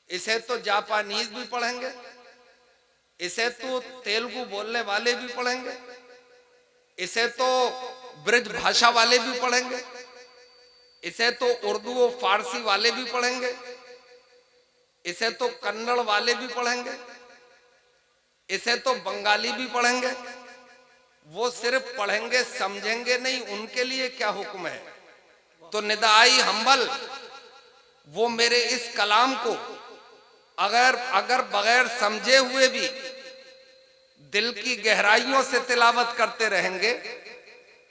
इसे तो जापानीज भी पढ़ेंगे, इसे तो तेलुगु बोलने वाले भी पढ़ेंगे, इसे तो ब्रज भाषा वाले भी पढ़ेंगे, इसे तो उर्दू और फारसी वाले भी पढ़ेंगे, इसे तो कन्नड़ वाले भी पढ़ेंगे, इसे तो बंगाली भी पढ़ेंगे। वो सिर्फ पढ़ेंगे, समझेंगे नहीं। उनके लिए क्या हुक्म है? तो निदाई हम्बल वो मेरे इस कलाम को अगर बगैर समझे हुए भी दिल की गहराइयों से तिलावत करते रहेंगे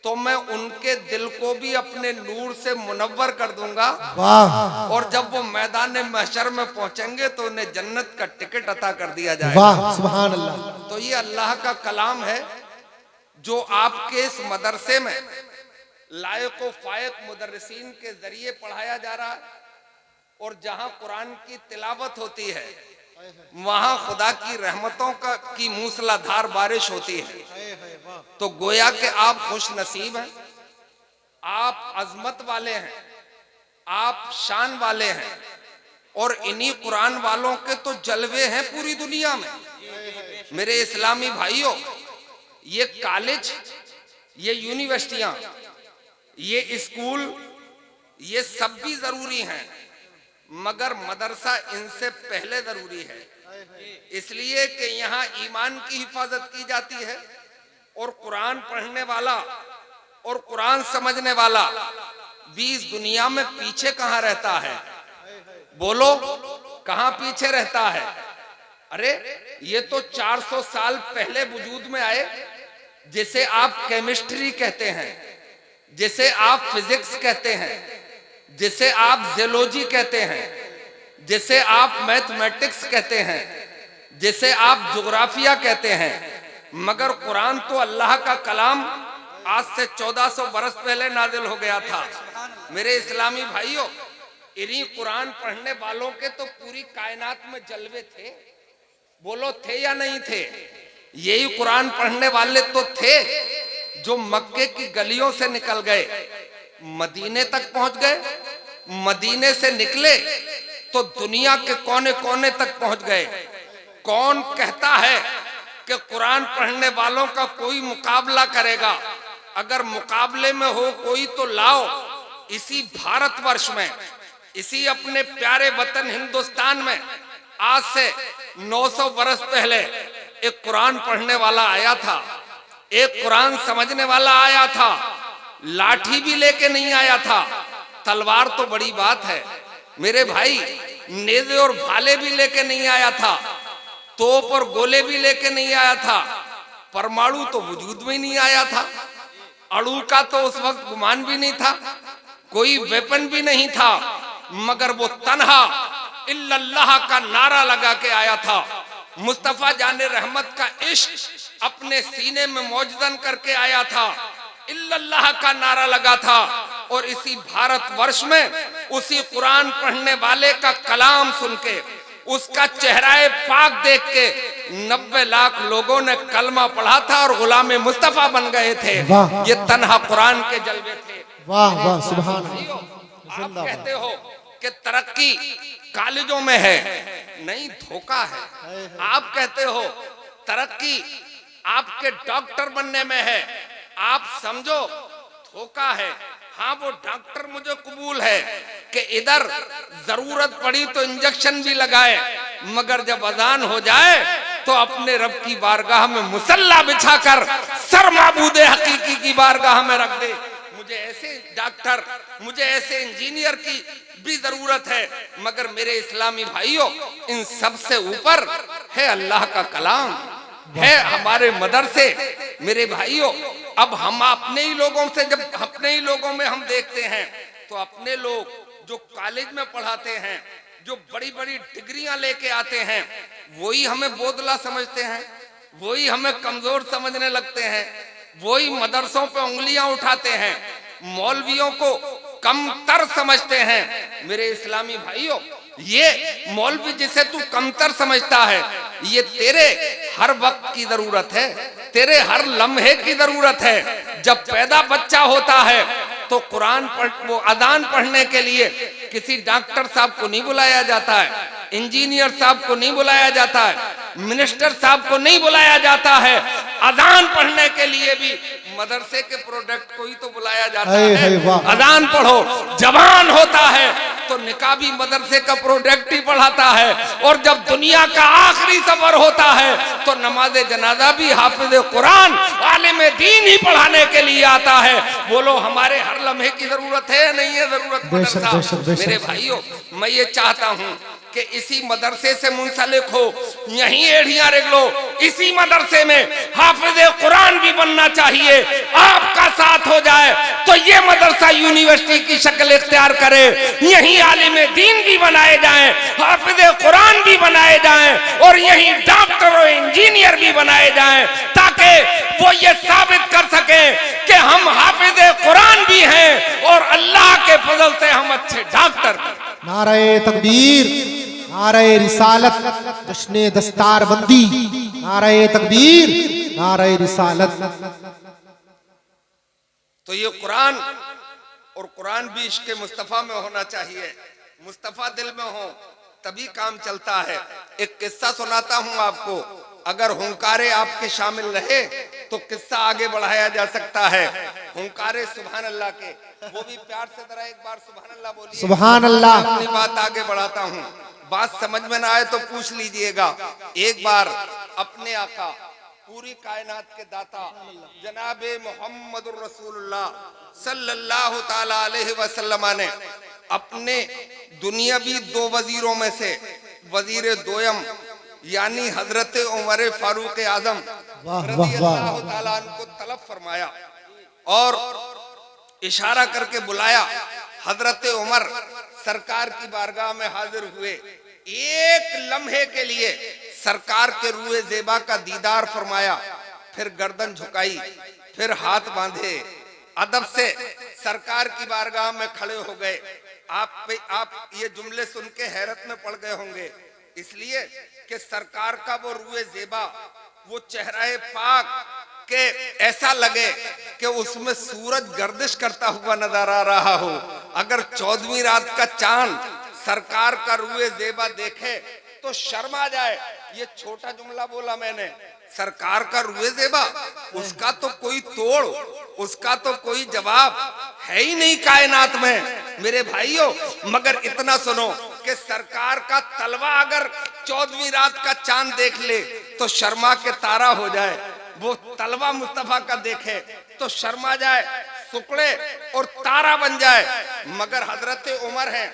तो मैं उनके दिल को भी अपने नूर से मुनव्वर कर दूंगा। वाह और जब वो मैदान महशर में पहुंचेंगे तो उन्हें जन्नत का टिकट अता कर दिया जाएगा। वाह सुभान अल्लाह। तो ये अल्लाह का कलाम है जो आपके इस मदरसे में लायक व फायक मुदर्रिसीन के जरिए पढ़ाया जा रहा है। और जहां कुरान की तिलावत होती है वहां खुदा की रहमतों की मूसलाधार बारिश होती है। तो गोया कि आप खुश नसीब हैं, आप अजमत वाले हैं, आप शान वाले हैं। और इन्हीं कुरान वालों के तो जलवे हैं पूरी दुनिया में। मेरे इस्लामी भाइयों, ये कॉलेज, ये यूनिवर्सिटियां, ये स्कूल, ये सब भी जरूरी हैं, मगर मदरसा इनसे पहले जरूरी है। इसलिए कि यहाँ ईमान की हिफाजत की जाती है और कुरान पढ़ने वाला और कुरान समझने वाला भी इस दुनिया में पीछे कहाँ रहता है? बोलो, कहाँ पीछे रहता है? अरे ये तो 400 साल पहले वजूद में आए। जिसे आप केमिस्ट्री कहते हैं, जिसे आप फिजिक्स कहते हैं, जिसे आप जियोलॉजी कहते हैं, जिसे आप मैथमेटिक्स कहते हैं, जिसे आप ज्योग्राफिया कहते हैं, मगर कुरान तो अल्लाह का कलाम आज से 1400 बरस पहले नाजिल हो गया था। मेरे इस्लामी भाइयों, इन्हीं कुरान पढ़ने वालों के तो पूरी कायनात में जलवे थे। बोलो, थे या नहीं थे? यही कुरान पढ़ने वाले तो थे जो मक्के की गलियों से निकल गए, मदीने तक पहुंच गए, मदीने से निकले तो दुनिया के कोने कोने तक पहुंच गए। कौन कहता है कि कुरान पढ़ने वालों का कोई मुकाबला करेगा? अगर मुकाबले में हो कोई तो लाओ। इसी भारतवर्ष में, इसी अपने प्यारे वतन हिंदुस्तान में आज से 900 बरस पहले एक कुरान पढ़ने वाला आया था, एक कुरान समझने वाला आया था। लाठी भी लेके नहीं आया था, तलवार तो बड़ी बात है मेरे भाई, नेज़े और भाले भी लेके नहीं आया था, तोप और गोले भी लेके नहीं आया था, परमाणु तो वजूद में नहीं आया था, अणु का तो उस वक्त गुमान भी नहीं था, कोई वेपन भी नहीं था, मगर वो तन्हा इल्लल्लाह का नारा लगा के आया था। मुस्तफा जाने रहमत का इश्क अपने सीने में मौजूदन करके आया था, इल्लल्लाह का नारा लगा था। और इसी भारतवर्ष में उसी कुरान पढ़ने वाले का कलाम सुन के, उसका चेहराए पाक देख के 90 लाख लोगों ने कलमा पढ़ा था और गुलामे मुस्तफा बन गए थे। ये तन्हा कुरान के जलवे थे। वाह वाह सुभान अल्लाह। आप कहते हो कि तरक्की कॉलेजों में है, नहीं, धोखा है। आप कहते हो तरक्की आपके डॉक्टर बनने में है, आप समझो धोखा है। हाँ, वो डॉक्टर मुझे कबूल है कि इधर जरूरत पड़ी तो इंजेक्शन भी लगाए, मगर जब अजान हो जाए तो अपने रब की बारगाह में मुसल्ला बिछाकर सर माबूदे हकीकी की बारगाह में रख दे। मुझे ऐसे डॉक्टर, मुझे ऐसे इंजीनियर की भी जरूरत है, मगर मेरे इस्लामी भाइयों, इन सब से ऊपर है अल्लाह का कलाम, है हमारे मदरसे। मेरे भाइयों, अब हम अपने ही लोगों से, जब अपने ही लोगों में हम देखते हैं तो अपने लोग जो कॉलेज में पढ़ाते हैं, जो बड़ी बड़ी डिग्रियां लेके आते हैं, वही हमें बोदला समझते हैं, वही हमें कमजोर समझने लगते हैं, वही मदरसों पे उंगलियां उठाते हैं, मौलवियों को कमतर समझते हैं। मेरे इस्लामी भाइयों, ये मौलवी जिसे तू कमतर समझता है, ये तेरे हर वक्त की जरूरत है, तेरे हर लम्हे की जरूरत है। जब पैदा बच्चा होता है तो कुरान वो अजान पढ़ने के लिए किसी डॉक्टर साहब को नहीं बुलाया जाता है, इंजीनियर साहब को नहीं बुलाया जाता है, मिनिस्टर साहब को नहीं बुलाया जाता है, अजान पढ़ने के लिए भी मदरसे के प्रोडक्ट को ही तो बुलाया जाता है। अजान पढ़ो, जवान होता है तो निकाबी मदरसे का प्रोडक्ट ही पढ़ाता है, और जब दुनिया का आखिरी सफर होता है तो नमाज जनाजा भी हाफिज कुरान आलिम दीन ही पढ़ाने के लिए आता है। बोलो हमारे हर लम्हे की जरूरत है या नहीं है जरूरत? मेरे भाइयों, मैं ये चाहता हूँ कि इसी मदरसे से मुंसलिक हो, यहीं एढ़ियां रख लो, इसी मदरसे में हाफिज कुरान भी बनना चाहिए। आपका साथ हो जाए तो ये मदरसा यूनिवर्सिटी की शक्ल इख्तियार करे, यहीं आलिम दीन भी बनाए जाएं, हाफिज कुरान भी बनाए जाएं, और यहीं डॉक्टर और इंजीनियर भी बनाए जाएं, ताकि वो ये साबित कर सके कि हम हाफिज कुरान भी हैं और अल्लाह के फजल से हम अच्छे डॉक्टर भी। नारे तकबीर, नारे रिसालत, जश्ने दस्तार बंदी, नारे तकबीर, नारे रिसालत। तो ये कुरान, और कुरान भी इश्क मुस्तफा में होना चाहिए, मुस्तफा दिल में हो तभी काम चलता है। एक किस्सा सुनाता हूं आपको, अगर हुंकारे आपके शामिल रहे तो किस्सा आगे बढ़ाया जा सकता है। हुंकारे सुभान अल्लाह के, वो भी प्यार से जरा एक बार सुभान अल्लाह बोलिए। सुभान अल्लाह। अपनी बात आगे बढ़ाता हूँ, बात समझ में ना आए तो पूछ लीजिएगा। एक बार अपने आका, पूरी कायनात के दाता जनाबे मोहम्मदुर रसूलुल्लाह सल्लल्लाहु ताला अलैहि वसल्लम ने अपने दुनियावी दो वजीरों में से वजीर दोयम यानी हजरत उमर फारूक आजम रज़ियल्लाहु ताला अन्हु को तलब फरमाया और इशारा करके बुलाया। हजरत उमर सरकार की बारगाह में हाजिर हुए, एक लम्हे के लिए सरकार के रूए ज़ेबा का दीदार फरमाया, फिर गर्दन झुकाई, फिर हाथ बांधे, अदब से सरकार की बारगाह में खड़े हो गए। आप ये जुमले सुन के हैरत में पड़ गए होंगे, इसलिए कि सरकार का वो रूए ज़ेबा, वो चेहरा पाक के ऐसा लगे कि उसमें सूरज गर्दिश करता हुआ नजर आ रहा हो। अगर 14वीं रात का चांद सरकार का रूए ज़ेबा देखे तो शर्मा जाए। ये छोटा जुमला बोला मैंने, सरकार का रूए ज़ेबा, उसका तो कोई तोड़, उसका तो कोई जवाब है ही नहीं कायनात में मेरे भाइयों। मगर इतना सुनो कि सरकार का तलवा अगर 14वीं रात का चांद देख ले तो शर्मा के तारा हो जाए, वो तलवा मुस्तफा का देखे तो शर्मा जाए, सुकड़े और तारा बन जाए। मगर हजरत उमर हैं,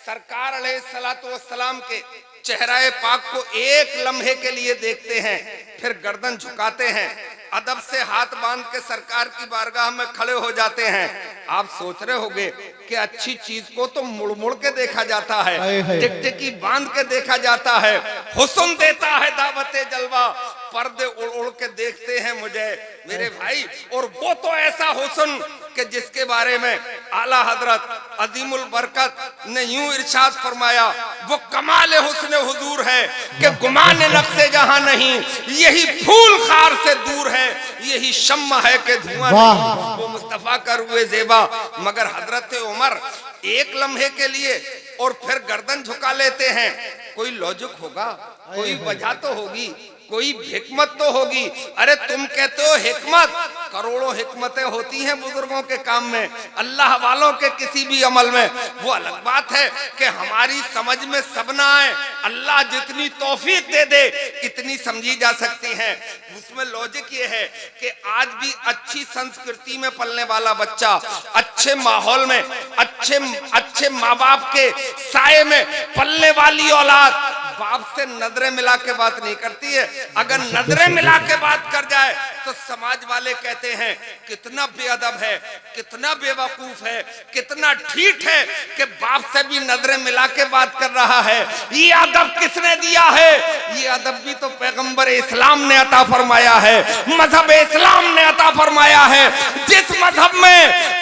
सरकार अलैहिस्सलातु वस्सलाम के चेहरा पाक को एक लम्हे के लिए देखते हैं, फिर गर्दन झुकाते हैं, अदब से हाथ बांध के सरकार की बारगाह में खड़े हो जाते हैं। आप सोच रहे होंगे कि अच्छी चीज को तो मुड़ मुड़ के देखा जाता है, टिकटिकी बांध के देखा जाता है, हुस्न देता है दावते जलवा, पर्दे उड़ उड़ के देखते हैं मुझे मेरे भाई। और वो तो ऐसा हुस्न कि जिसके बारे में आला हजरत अजीमुल बरकत ने यूं इरशाद फरमाया, वो कमाल हुस्न हुजूर है कि गुमान नक्शे जहां नहीं, यही फूल खार से दूर है, यही शम्मा है कि धुआं नहीं, वो मुस्तफा का रूए ज़ेबा। मगर हजरत उमर एक लम्हे के लिए और फिर गर्दन झुका लेते हैं। कोई लॉजिक होगा, कोई वजह तो होगी, कोई हिकमत तो होगी। अरे तुम कहते हो हिकमत, करोड़ों हिकमतें होती हैं बुजुर्गों के काम में, अल्लाह वालों के किसी भी अमल में। वो अलग बात है कि हमारी समझ में सब ना आए, अल्लाह जितनी तौफीक दे दे इतनी समझी जा सकती है। उसमें लॉजिक ये है कि आज भी अच्छी संस्कृति में पलने वाला बच्चा, अच्छे माहौल में, अच्छे माँ बाप के साये में पलने वाली औलाद बाप से नजरें मिला के बात नहीं करती है। अगर नजरें मिला के बात कर जाए तो समाज वाले कहते हैं कितना बेअदब है, कितना बेवकूफ है, कितना ठीक है कि बाप से भी नजरें मिला के बात कर रहा है। ये अदब किसने दिया है? ये अदब भी तो पैगंबर इस्लाम ने अता फरमाया है, मजहब इस्लाम ने अता फरमाया है। जिस मजहब में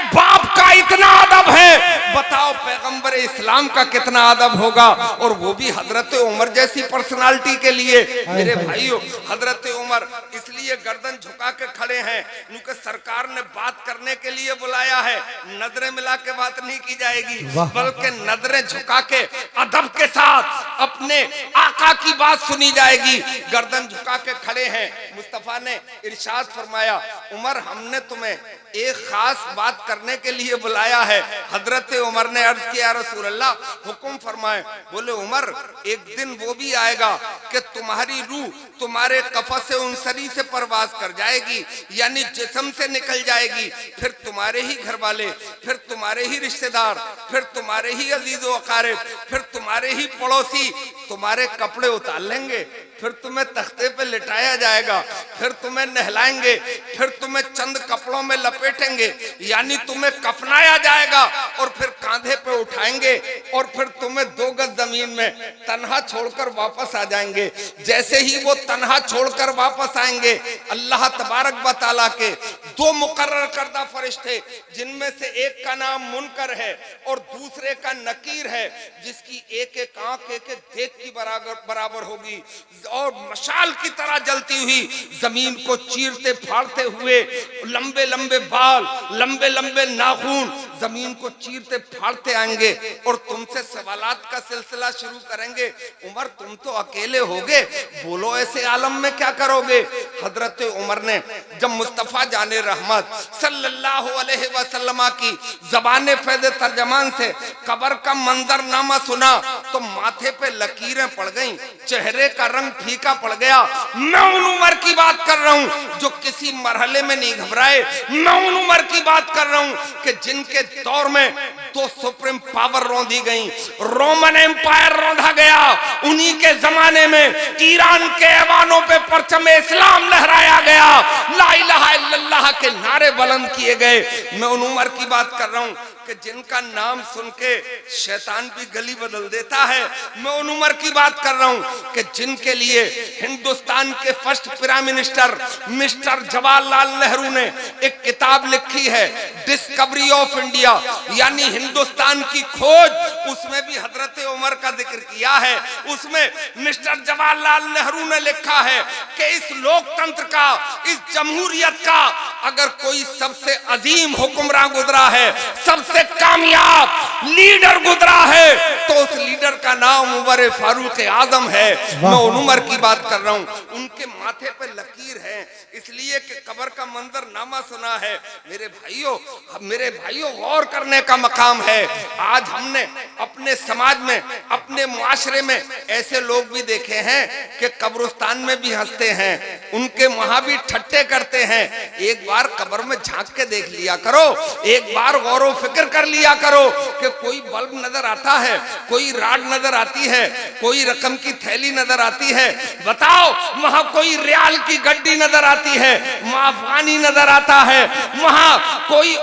बाप का इतना अदब है, बताओ पैगंबर इस्लाम का कितना अदब होगा। और वो भी हजरत उमर जैसी पर्सनालिटी के लिए मेरे भाइयों। हजरत उमर इसलिए गर्दन झुका के खड़े हैं क्योंकि सरकार ने बात करने के लिए बुलाया है। नजरें मिला के बात नहीं की जाएगी, बल्कि नजरें झुका के अदब के साथ अपने आका की बात सुनी जाएगी। गर्दन झुका के खड़े हैं। मुस्तफा ने इरशाद फरमाया, उमर हमने तुम्हें एक खास बात करने के लिए बुलाया है। हजरत उमर ने अर्ज किया, रसूल अल्लाह हुक्म फरमाए। बोले, उमर एक दिन वो भी आएगा कि तुम्हारी रूह तुम्हारे कफस उनसरी से परवाज कर जाएगी, यानी जिस्म से निकल जाएगी। फिर तुम्हारे ही घर वाले, फिर तुम्हारे ही रिश्तेदार, फिर तुम्हारे ही अजीजो अकारिब, फिर तुम्हारे ही पड़ोसी तुम्हारे कपड़े उतार लेंगे, फिर तुम्हें तख्ते पे लिटाया जाएगा, फिर तुम्हें नहलाएंगे, फिर तुम्हें चंद कपड़ों में लपेटेंगे, यानी तुम्हें कफनाया जाएगा, और फिर कांधे पे उठाएंगे, और फिर तुम्हें 2 गज जमीन में तन्हा छोड़कर वापस आ जाएंगे। जैसे ही वो तन्हा छोड़कर वापस आएंगे, अल्लाह तबारक व तआला के 2 मुकर्रर करदा फरिश्ते, जिनमें से एक का नाम मुनकर है और दूसरे का नकीर है, जिसकी एक एक आंख एक एक देख की बराबर होगी, और मशाल की तरह जलती हुई जमीन को चीरते फाड़ते हुए, लंबे लंबे बाल, लंबे लंबे नाखून जमीन को चीरते फाड़ते आएंगे और तुमसे सवालात का सिलसिला शुरू करेंगे। उमर तुम तो अकेले होगे, बोलो ऐसे आलम में क्या करोगे? हजरत उमर ने जब मुस्तफा जाने रहमत सल्लल्लाहु अलैहि वसल्लम की ज़बान फैज़ तर्जमान से कब्र का मंजरनामा सुना तो माथे पे लकीरें पड़ गईं, चेहरे का रंग फीका पड़ गया। मैं उन उमर की बात कर रहा हूं जो किसी मरहले में नहीं घबराए। मैं उन उमर की बात कर रहा हूं कि जिनके दौर में 2 सुप्रीम पावर रौंदी गई, रोमन एम्पायर रौंदा गया। उन्हीं के जमाने में ईरान के ऐवानों पे परचम इस्लाम लहराया गया, ला इलाहा इल्लल्लाह के नारे बुलंद किए गए। मैं उन उमर की बात कर रहा हूं कि जिनका नाम सुन के शैतान भी गली बदल देता है। मैं उन उमर की बात कर रहा हूं कि जिनके लिए हिंदुस्तान के first prime minister mister Jawaharlal Nehru ने एक किताब लिखी है, डिस्कवरी ऑफ इंडिया, यानी हिंदुस्तान की खोज। उसमें भी हजरत उमर का जिक्र किया है। उसमें मिस्टर जवाहरलाल नेहरू ने लिखा है कि इस लोकतंत्र का, इस जमहूरियत का अगर कोई सबसे अजीम हुक्मरान गुजरा है, सबसे कामयाब लीडर गुजरा है, तो उस लीडर का नाम उमर फारूक आजम है। मैं उन उमर की बात कर रहा हूं। उनके माथे पे लकीर है इसलिए कि कब्र का मंजरनामा सुना है। मेरे भाइयों गौर करने का मकाम है। आज हमने अपने समाज में, अपने मुआशरे में ऐसे लोग भी देखे हैं कि कब्रिस्तान में भी हंसते हैं, उनके वहां भी ठट्टे करते हैं। एक बार कब्र में झांक के देख लिया करो, एक बार गौर फिक्र कर लिया करो कि कोई बल्ब नजर आता है, कोई राड नजर आती है, कोई रकम की थैली नजर आती है, बताओ वहां कोई रियाल की गड्डी नजर आती है, वहां पानी नजर आता है, वहां कोई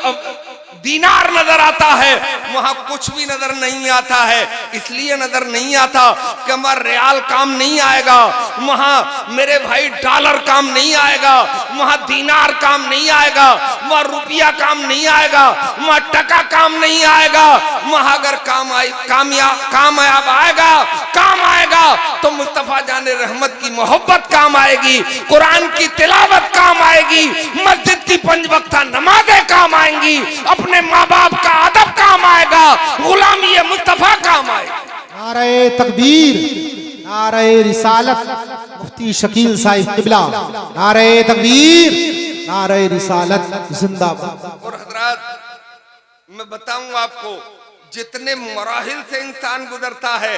दीनार नजर आता है, वहां कुछ भी नजर नहीं आता है। इसलिए नजर नहीं आता कि वहां रियाल काम नहीं आएगा, वहां मेरे भाई डॉलर काम नहीं आएगा, वहां दीनार काम नहीं आएगा, वहां रुपया काम नहीं आएगा, वहां टका काम नहीं आएगा। वहां अगर काम आएगा तो मुस्तफा जाने रहमत की मोहब्बत काम आएगी, कुरान की तिलावत काम आएगी, मस्जिद की 5 वक्ता नमाजें काम आएंगी, अपने माँ बाप का अदब काम आएगा, गुलामी मुस्तफा काम आएगा। नारे तकबीर, नारे रिसालत, मुफ्ती शकील साहिब किबला, नारे तकबीर, नारे रिसालत जिंदाबाद। और हजरात, मैं बताऊं आपको, जितने मराहिल से इंसान गुजरता है,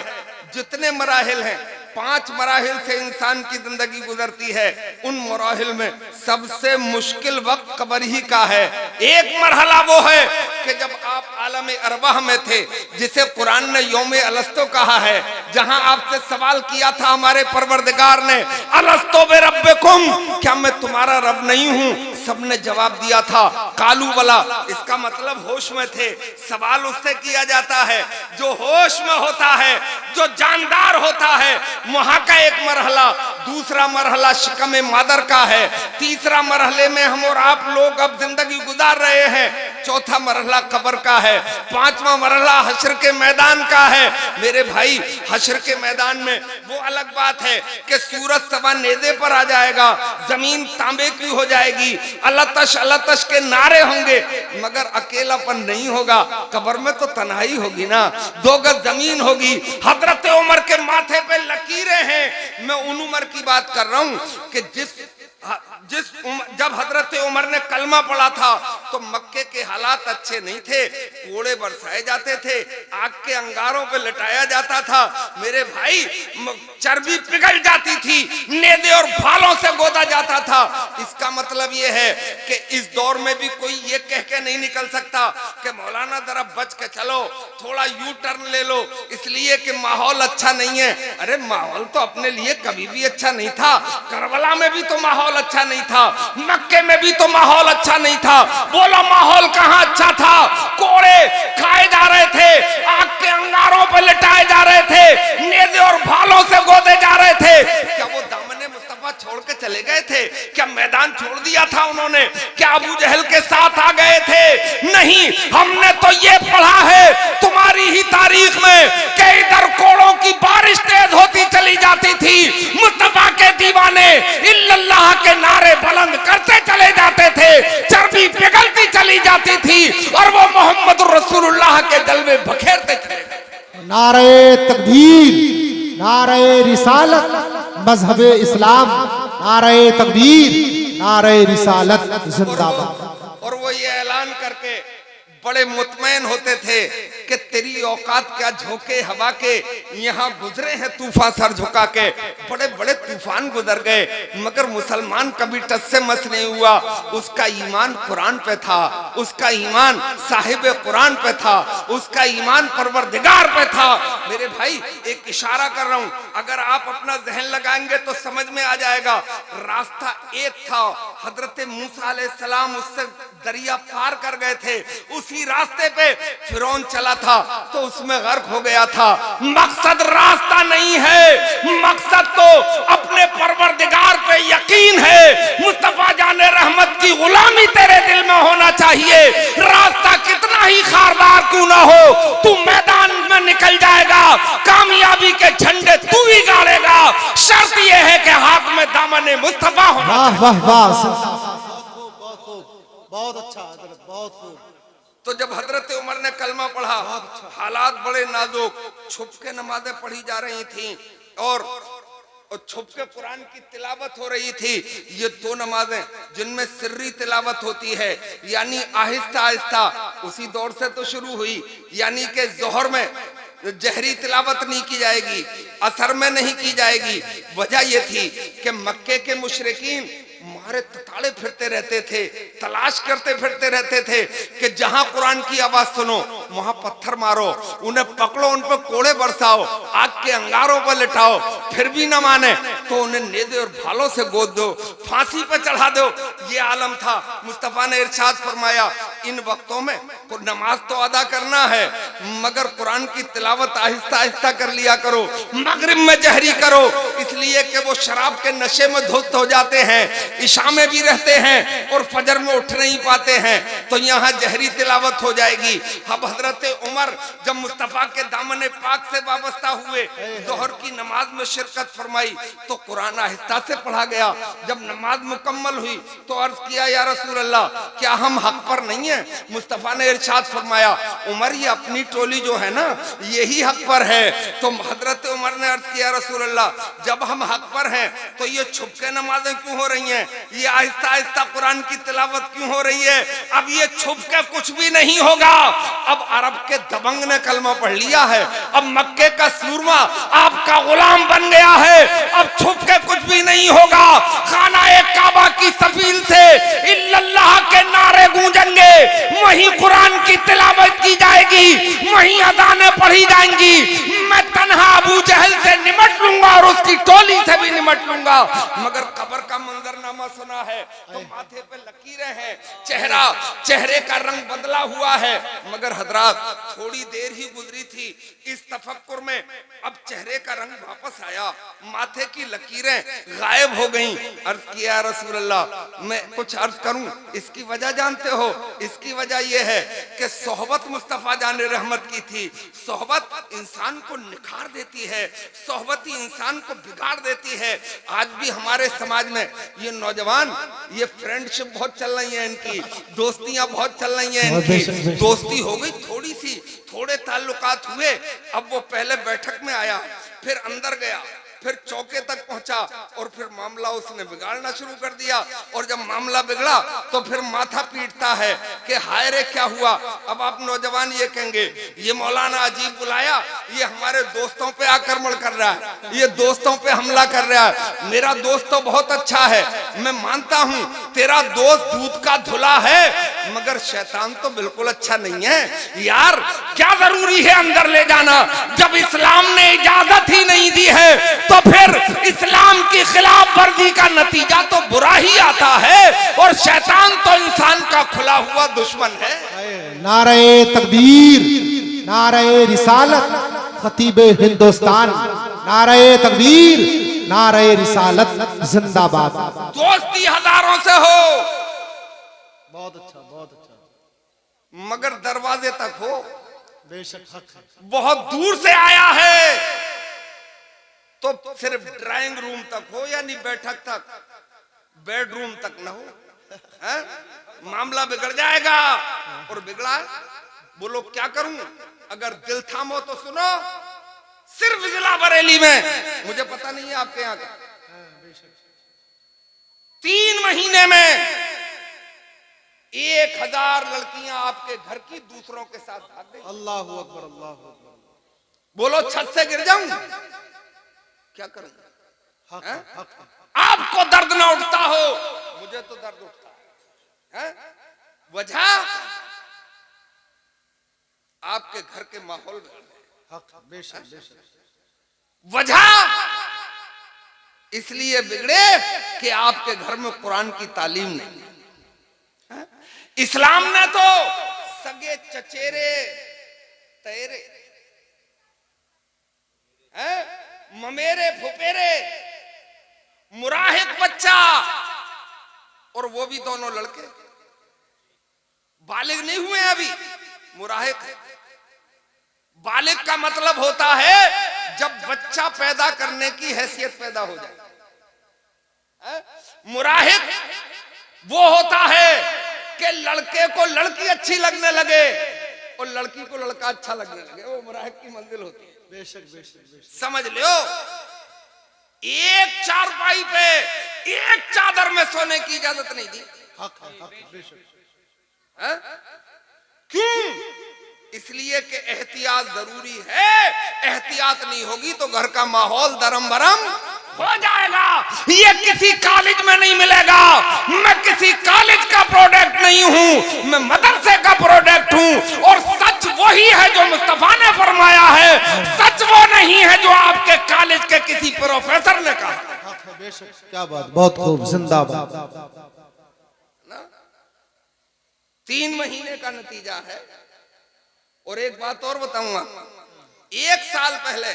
जितने मराहिल हैं, 5 मराहिल से इंसान की जिंदगी गुजरती है। उन मराहिल में सबसे मुश्किल वक्त कब्र ही का है। एक मरहला वो है कि जब आप आलम अरवाह में थे, जिसे कुरान ने यौमे अलस्तो कहा है, जहां आपसे सवाल किया था हमारे परवरदिगार ने, अलस्तो बे रब्बिकुम, क्या मैं तुम्हारा रब नहीं हूं? सबने जवाब दिया था कालू वाला, इसका मतलब होश में थे। सवाल उससे किया जाता है जो होश में होता है, जो जानदार होता है। वहां का एक मरहला, दूसरा मरहला शिकम मादर का है, तीसरा मरहले में हम और आप लोग अब जिंदगी गुजार रहे हैं, चौथा मरहला कब्र का है, 5वां मरहला हश्र के मैदान का है। मेरे भाई, हश्र के मैदान में वो अलग बात है कि सूरज सवा नेज़े पर आ जाएगा, जमीन तांबे की हो जाएगी, अलतश के नारे होंगे, मगर अकेलापन नहीं होगा। कब्र में तो तन्हाई होगी ना, 2 गज जमीन होगी। हजरत उमर के माथे पे लकीरें हैं। मैं उन उमर की बात कर रहा हूं कि जब हजरत उमर ने कलमा पढ़ा था तो मक्के के हालात अच्छे नहीं थे, कोड़े बरसाए जाते थे, आग के अंगारों पे लटाया जाता था, मेरे भाई चर्बी पिघल जाती थी, नेदे और भालों से गोदा जाता था। इसका मतलब यह है कि इस दौर में भी कोई ये कह के नहीं निकल सकता कि मौलाना जरा बच के चलो, थोड़ा यू टर्न ले लो, इसलिए कि माहौल अच्छा नहीं है। अरे माहौल तो अपने लिए कभी भी अच्छा नहीं था। करबला में भी तो माहौल अच्छा नहीं था, मक्के में भी तो माहौल अच्छा नहीं था। बोलो माहौल कहां अच्छा था? कोड़े खाए जा रहे थे, आग के अंगारों पर लिटाए जा रहे थे, नेज़े और भालों से गोदे जा रहे थे। क्या वो दामने मुस्तफा छोड़ के चले गए थे? क्या मैदान छोड़ दिया था उन्होंने? क्या अबू जहल के साथ आ गए थे? नहीं, हमने तो ये पढ़ा है तुम्हारी ही तारीख में कि इधर कोड़ों की बारिश तेज होती चली जाती थी, मुस्तफा के दीवाने इल्लल्लाह के नारे बुलंद करते चले जाते थे, चर्बी पिघलती चली जाती थी और वो मोहम्मद रसूलुल्लाह के जलवे बखेरते चले गए। नारे तकबीर, नारे रिसालत, मजहबे इस्लाम, नारे तकबीर, नारे रिसालत जिंदाबाद। और वो ये ऐलान करके बड़े मुतमैन होते थे कि तेरी औकात क्या झोंके हवा के, यहाँ गुजरे हैं तूफान सर झुका के। बड़े बड़े तूफान गुजर गए मगर मुसलमान कभी टस से मस नहीं हुआ। उसका ईमान कुरान पे था, उसका ईमान साहिब कुरान पे था, उसका ईमान परवरदिगार पे था। मेरे भाई एक इशारा कर रहा हूँ, अगर आप अपना जहन लगाएंगे तो समझ में आ जाएगा। रास्ता एक था, हजरत मूसा अलैहिस्सलाम उससे दरिया पार कर गए थे, उसी रास्ते पे फिरौन चला था तो उसमें गर्क हो गया था। मकसद रास्ता नहीं है, मकसद तो अपने परवरदिगार पे यकीन है। मुस्तफा जाने रहमत की गुलामी तेरे दिल में होना चाहिए। रास्ता कितना ही खारदार क्यों ना हो, तू मैदान में निकल जाएगा, कामयाबी के झंडे तू ही गाड़ेगा। शर्त यह है कि हाथ में दामन मुस्तफा होना। वाह वाह वाह, बहुत अच्छा, बहुत खूब। तो जब हजरत उमर ने कलमा पढ़ा, हालात बड़े नाजुक, छुप के नमाजें पढ़ी जा रही थी और छुप के कुरान की तिलावत हो रही थी। ये दो नमाजें जिनमें सिर्री तिलावत होती है, यानी आहिस्ता आहिस्ता, उसी दौर से तो शुरू हुई। यानी कि जोहर में जहरी तिलावत नहीं की जाएगी, असर में नहीं की जाएगी। वजह यह थी कि मक्के के मुशरिकीन मारे तताड़े फिरते रहते थे, तलाश करते फिरते रहते थे कि जहां कुरान की आवाज सुनो वहां पत्थर मारो, उन्हें पकड़ो, उन पर कोड़े बरसाओ, आग के अंगारों पर लिटाओ। फिर भी न माने तो उन्हें नेज़े और भालों से गोद दो, फांसी पर चढ़ा दो। ये आलम था। मुस्तफा ने इरशाद फरमाया, इन वक्तों में नमाज तो अदा करना है मगर कुरान की तिलावत आहिस्ता आहिस्ता कर लिया करो, मगरिब में जहरी करो, इसलिए कि वो शराब के नशे में धुत हो जाते हैं, इशा में भी रहते हैं और फजर में उठ नहीं पाते हैं, तो यहाँ जहरी तिलावत हो जाएगी। अब हजरत उमर जब मुस्तफा के दामन पाक से वाबस्ता हुए, जोहर की नमाज में शिरकत फरमाई तो कुरान आहिस्ता से पढ़ा गया। जब नमाज मुकम्मल हुई तो अर्ज किया, या रसूल अल्लाह क्या हम हक पर नहीं है? मुस्तफा ने इरशाद फरमाया, उमर ये अपनी टोली जो है ना यही हक पर है। तो हजरत उमर ने अर्ज किया, रसूल अल्लाह जब हम हक पर हैं तो ये छुप के नमाजें क्यों हो रही हैं? ये आहिस्ता आहिस्ता कुरान की तिलावत क्यों हो रही है? अब ये छुप के कुछ भी नहीं होगा। अब अरब के दबंग ने कलमा पढ़ लिया है, अब मक्के का सूरमा आपका गुलाम बन गया है, अब छुप के कुछ भी नहीं होगा। खाना-ए काबा की सफील से इल्लल्लाह के नारे गूंजेंगे, वहीं कुरान की तिलावत की जाएगी, वहीं अज़ानें पढ़ी जाएंगी। मैं तन्हा अबू जहल से निमट लूंगा और उसकी टोली से भी निमट लूंगा। मगर कब्र का मंजरनामा सुना है तो माथे पे लकीरें हैं, चेहरे का रंग बदला हुआ है। मगर हजरात थोड़ी देर ही गुजरी थी इस तफक्कुर में, अब चेहरे का रंग वापस आया, माथे की लकीरें गायब हो गईं। अर्ज किया, रसूल अल्लाह मैं कुछ अर्ज करूं? इसकी वजह जानते हो? इसकी वजह यह है कि सोहबत मुस्तफा जाने रहमत की थी। सोहबत इंसान को निखार देती है, सोहबत ही इंसान को बिगाड़ देती है। आज भी हमारे समाज में ये नौजवान, ये फ्रेंडशिप बहुत चल रही है, इनकी दोस्तियां बहुत चल रही हैं। इनकी दोस्ती हो गई थोड़ी सी, थोड़े ताल्लुकात हुए, अब वो पहले बैठक में आया, फिर अंदर गया, फिर चौके तक पहुंचा और फिर मामला उसने बिगाड़ना शुरू कर दिया। और जब मामला बिगड़ा तो फिर माथा पीटता है कि हाय रे क्या हुआ। अब आप नौजवान ये कहेंगे ये मौलाना अजीब बुलाया, ये हमारे दोस्तों पे आक्रमण कर रहा है, ये दोस्तों पे हमला कर रहा है। मेरा दोस्त तो बहुत अच्छा है, मैं मानता हूं तेरा दोस्त दूध का धुला है, मगर शैतान तो बिल्कुल अच्छा नहीं है। यार क्या जरूरी है अंदर ले जाना, जब इस्लाम ने इजाजत ही नहीं दी है तो फिर इस्लाम की खिलाफ वर्जी का नतीजा तो बुरा ही आता है। और शैतान तो इंसान का खुला हुआ दुश्मन है। नारे तकबीर, नारे रिसालत, खतीब हिंदुस्तान, नारे तकबीर, नारे रिसालत जिंदाबाद। दोस्ती हजारों से हो, बहुत अच्छा, बहुत अच्छा, मगर दरवाजे तक हो। बेशक हक है। बहुत दूर से आया है तो सिर्फ ड्राइंग रूम तक हो, यानी बैठक तक, बेडरूम तक न हो, है? मामला बिगड़ जाएगा। और बिगड़ा बोलो क्या करूं, अगर दिल थामो तो सुनो, सिर्फ जिला बरेली में, मुझे पता नहीं है आपके यहाँ का, 3 महीने में 1000 लड़कियां आपके घर की दूसरों के साथ भाग गई। अल्लाह अकबर, अल्लाह अकबर। बोलो छत से गिर जाऊं, क्या करूं? हक है? हक है। आपको दर्द ना उठता हो, मुझे तो दर्द उठता है। वजह आपके घर के माहौल में, हक, बेशक बेशक। वजह इसलिए बिगड़े कि आपके घर में कुरान की तालीम नहीं है। इस्लाम ने तो सगे चचेरे तेरे हैं, ममेरे फुपेरे, मुराहिक बच्चा, और वो भी दोनों लड़के बालिग नहीं हुए अभी, मुराहिक है। बालिग का मतलब होता है जब बच्चा पैदा करने की हैसियत पैदा हो जाए। मुराहिक वो होता है कि लड़के को लड़की अच्छी लगने लगे और लड़की को लड़का अच्छा लगने लगे, वो मुराहिक की मंजिल होती है। बेशक बेशक बेशक। समझ लो, एक चारपाई पे एक चादर में सोने की इजाजत नहीं दी। हक है, हक है, बेशक। क्यों? इसलिए कि एहतियात जरूरी है, एहतियात नहीं होगी तो घर का माहौल दरम बरम हो जाएगा। ये किसी कॉलेज में नहीं मिलेगा, मैं किसी कॉलेज का प्रोडक्ट नहीं हूं, मैं मदरसे का प्रोडक्ट हूं। और सच वही है जो मुस्तफा ने फरमाया है, सच वो नहीं है जो आपके कॉलेज के किसी प्रोफेसर ने कहा। हक है, बेशक। क्या बात, बहुत खूब, जिंदाबाद। 3 महीने का नतीजा है। और एक बात और बताऊंगा, 1 साल पहले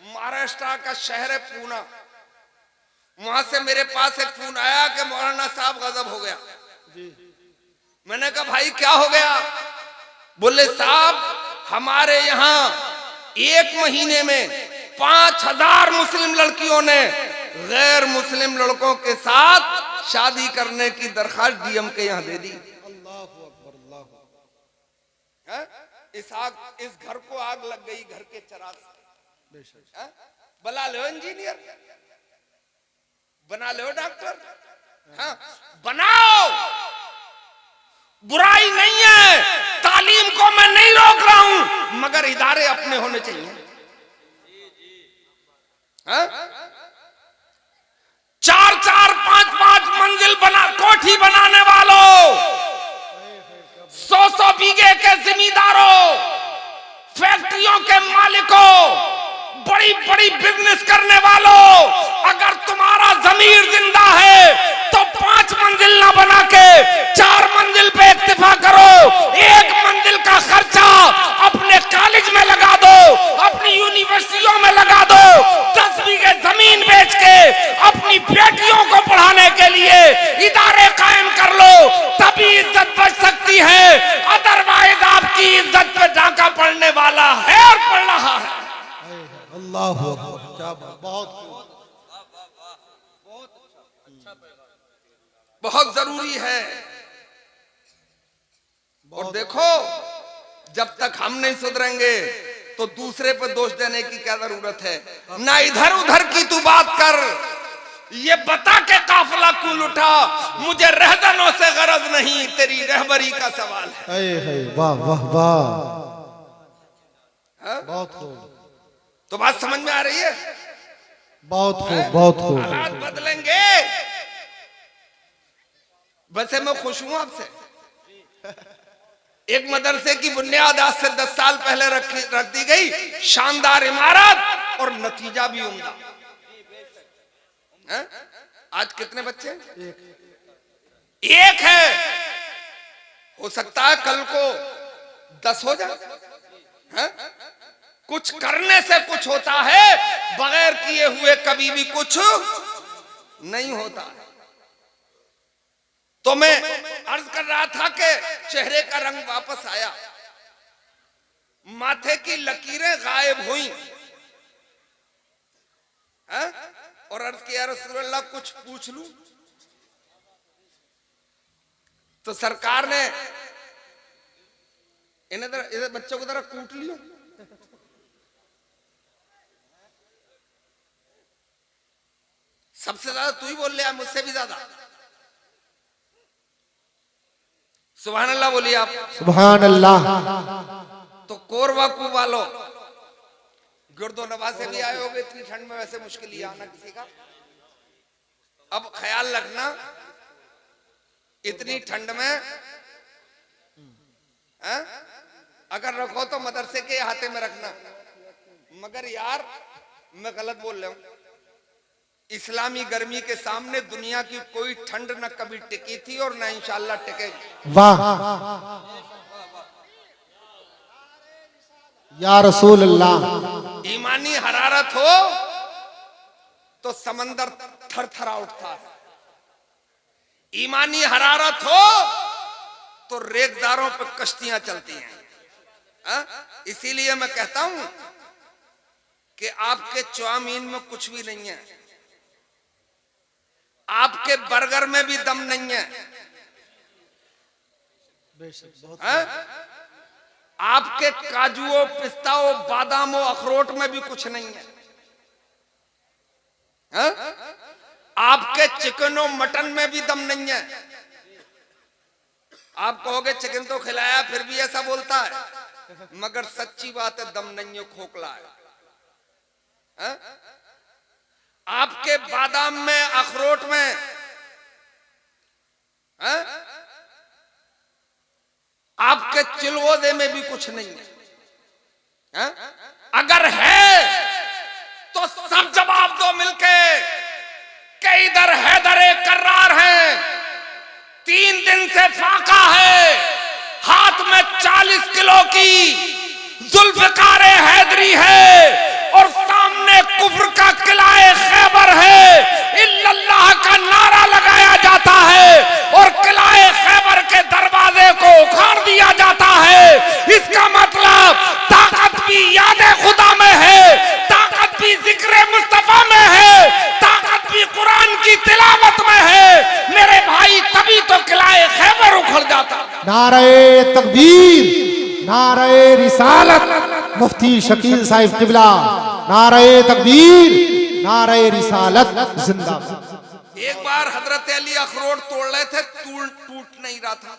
महाराष्ट्र का शहर है पूना, वहां से मेरे पास एक फोन आया कि मौलाना साहब गजब हो गया। मैंने कहा भाई क्या हो गया? बोले साहब हमारे यहाँ 1 महीने में 5000 मुस्लिम लड़कियों ने गैर मुस्लिम लड़कों के साथ शादी करने की दरखास्त डीएम के यहाँ दे दी। इस घर को आग लग गई, घर के चिराग से। बना लो इंजीनियर, बना लो डॉक्टर, हाँ बनाओ, बुराई नहीं है। तालीम को मैं नहीं रोक रहा हूं, मगर इदारे अपने होने चाहिए। हाँ? 4-4, 5-5 मंजिल बना कोठी बनाने वालों, 100-100 बीघे के जिम्मेदारों, फैक्ट्रियों के मालिकों, बड़ी बड़ी बिजनेस करने वालों, अगर तुम्हारा जमीर जिंदा है तो 5 मंजिल ना बना के 4 मंजिल पे इक्तिफा करो। 1 मंजिल का खर्चा अपने कॉलेज में लगा दो, अपनी यूनिवर्सिटियों में लगा दो। 10 बीघे जमीन बेच के अपनी बेटियों को पढ़ाने के लिए इदारे कायम कर लो, तभी इज्जत बच सकती है। अदरवाइज आपकी इज्जत पे डाका पड़ने वाला है और पड़ रहा है। अल्लाह अकबर, क्या बात, बहुत बहुत जरूरी है। और देखो जब तक हम नहीं सुधरेंगे तो दूसरे पे दोष देने की क्या जरूरत है। ना इधर उधर की तू बात कर, ये बता के काफिला क्यों लुटा, मुझे रहजनों से गरज नहीं, तेरी रहबरी का सवाल है। वाह वाह वाह, बहुत खूब, तो बात समझ में आ रही है? बहुत खूब, बहुत खूब। हालात बदलेंगे। वैसे मैं खुश हूं आपसे। एक मदरसे की बुनियाद आज से 10 साल पहले रख दी गई, शानदार इमारत और नतीजा भी उम्दा। आज कितने बच्चे? एक है। हो सकता है कल को 10 हो जाए। कुछ करने से कुछ होता है, बगैर किए हुए कभी भी कुछ नहीं होता। तो मैं अर्ज कर रहा था कि चेहरे का रंग वापस आया, माथे की लकीरें गायब हुई, और अर्ज किया रसूल अल्लाह कुछ पूछ लूं? तो सरकार ने इन्हें बच्चों को जरा कूट लियो। सबसे ज्यादा तू ही बोल लिया, मुझसे भी ज्यादा। सुभान अल्लाह बोलिए आप। सुभान अल्लाह। तो कोरवा कू वालो, गुर्दो नवा से भी आए होगे इतनी ठंड में, वैसे मुश्किल ही आना किसी का। अब ख्याल रखना, इतनी ठंड में अगर रखो तो मदरसे के हाथे में रखना। मगर यार मैं गलत बोल रहा हूं, इस्लामी गर्मी के सामने दुनिया की कोई ठंड न कभी टिकी थी और न इंशाअल्लाह टिकेगी। वाह या रसूल अल्लाह। ईमानी हरारत हो तो समंदर थरथरा उठता है, ईमानी हरारत हो तो रेतदारों पर कश्तियां चलती हैं। इसीलिए मैं कहता हूं कि आपके चाउमीन में कुछ भी नहीं है, आपके बर्गर में भी दम नहीं है, आपके काजुओं, पिस्ताओं, बादामों, अखरोट में भी कुछ नहीं है, आपके चिकनों, मटन में भी दम नहीं है। आप कहोगे चिकन तो खिलाया फिर भी ऐसा बोलता है, मगर सच्ची बात है दम नहीं है, खोखला है। आपके बादाम में, अखरोट में, आपके चिलगोजे में भी कुछ नहीं है। अगर है तो सब जवाब दो मिलके कि इधर हैदरे कर्रार है, 3 दिन से फाका है, हाथ में 40 किलो की जुल्फकारे हैदरी है और सामने कुफ्र का किलाए खैबर है। इल्लल्लाह का नारा लगाया जाता है और किलाए खैबर के दरवाजे को उखाड़ दिया जाता है। इसका मतलब ताकत भी याद खुदा में है, ताकत भी जिक्र मुस्तफा में है, ताकत भी कुरान की तिलावत में है। मेरे भाई तभी तो किलाए खैबर उखड़ जाता। नारे तकबीर, नारे रिसालत, मुफ्ती शकील साहिब किबला, नारे तकबीर, नारे रिसालत जिंदाबाद। एक बार हजरत अली अखरोट तोड़ रहे थे, टूट नहीं रहा था।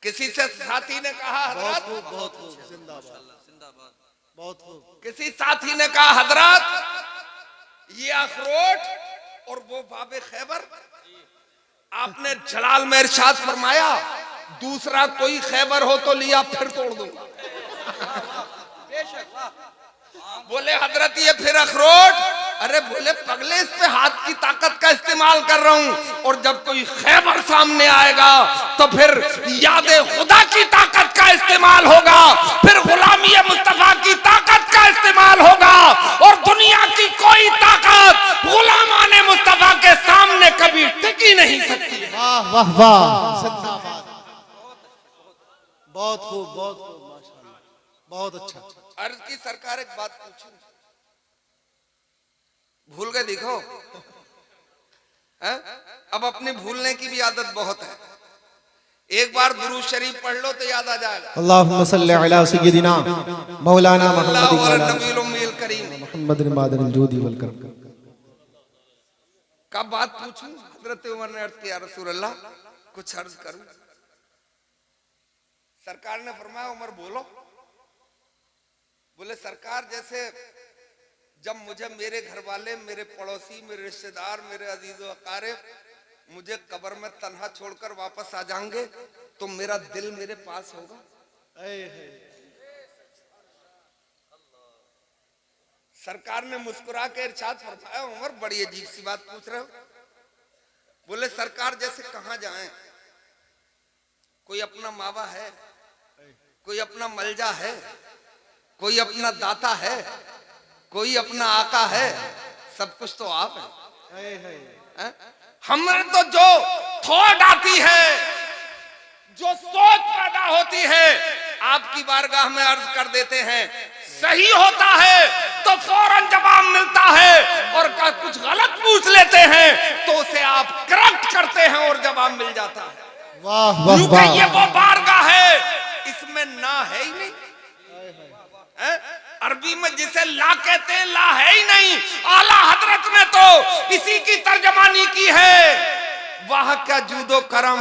किसी से साथी ने कहा हजरत, बहुत खूब, जिंदाबाद, बहुत खूब। किसी साथी ने कहा हजरत ये अखरोट और वो बाबे खैबर, आपने जलाल में इरशाद फरमाया दूसरा कोई खैबर हो तो लिया फिर तोड़ दूंगा। बोले हजरत ये फिर अखरोट, अरे बोले पगले इस पे हाथ की ताकत का इस्तेमाल कर रहा हूं, और जब कोई खैबर सामने आएगा तो फिर याद खुदा की ताकत का इस्तेमाल होगा, फिर गुलामी मुस्तफा की ताकत का इस्तेमाल होगा, और दुनिया की कोई ताकत गुलामाने मुस्तफा के सामने कभी टिकी नहीं सकती। वाह वाह वाह, जिंदाबाद, बहुत खूब, बहुत खूब, माशाल्लाह, बहुत अच्छा। अर्ज की सरकार एक बात पूछूं, भूल गए देखो। अब अपनी भूलने की भी आदत बहुत है, एक बार दुरूद शरीफ पढ़ लो तो याद आ जाएगा। अल्लाहुम्मा सल्लि अला सय्यिदिना मौलाना अल्लाह मुहम्मद और व नबील उम्मील करीम। मुहम्मद मादनिल जूदी वल करम। कब बात पूछूं? हजरत उमर ने अर्ज किया, रसूल अल्लाह कुछ अर्ज करूं? सरकार ने फरमाया, उमर बोलो। बोले, सरकार जैसे जब मुझे मेरे घर वाले, मेरे पड़ोसी, मेरे रिश्तेदार, मेरे अजीज व अकारिब मुझे कब्र में तन्हा छोड़कर वापस आ जाएंगे तो मेरा दिल मेरे पास होगा। सरकार ने मुस्कुरा के इरशाद फरमाया, उमर बड़ी अजीब सी बात पूछ रहे हो। बोले, सरकार जैसे कहां जाएं? कोई अपना मावा है, कोई अपना मलजा है, कोई अपना दाता है, कोई अपना आका है, सब कुछ तो आप है। हमें तो जो थॉट आती है, जो सोच पैदा होती है, आपकी बारगाह में अर्ज कर देते हैं। सही होता है तो फौरन जवाब मिलता है, और कुछ गलत पूछ लेते हैं तो उसे आप करेक्ट करते हैं और जवाब मिल जाता है। वाह वाह वाह। ये वो बारगाह है, इसमें ना है ही नहीं। अरबी में जिसे ला कहते हैं, ला है ही नहीं। आला हजरत ने तो इसी की तर्जमानी की है। वाह क्या जूदो करम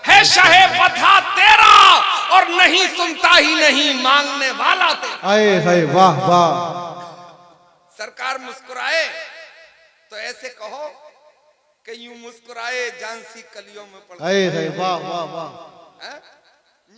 है शहे फथा तेरा, और नहीं सुनता ही नहीं मांगने वाला तेरा। आए हाय वाह वाह। सरकार मुस्कुराए तो ऐसे कहो कि यूं मुस्कुराए झांसी कलियों में पड़। आए हाय वाह वाह वाह।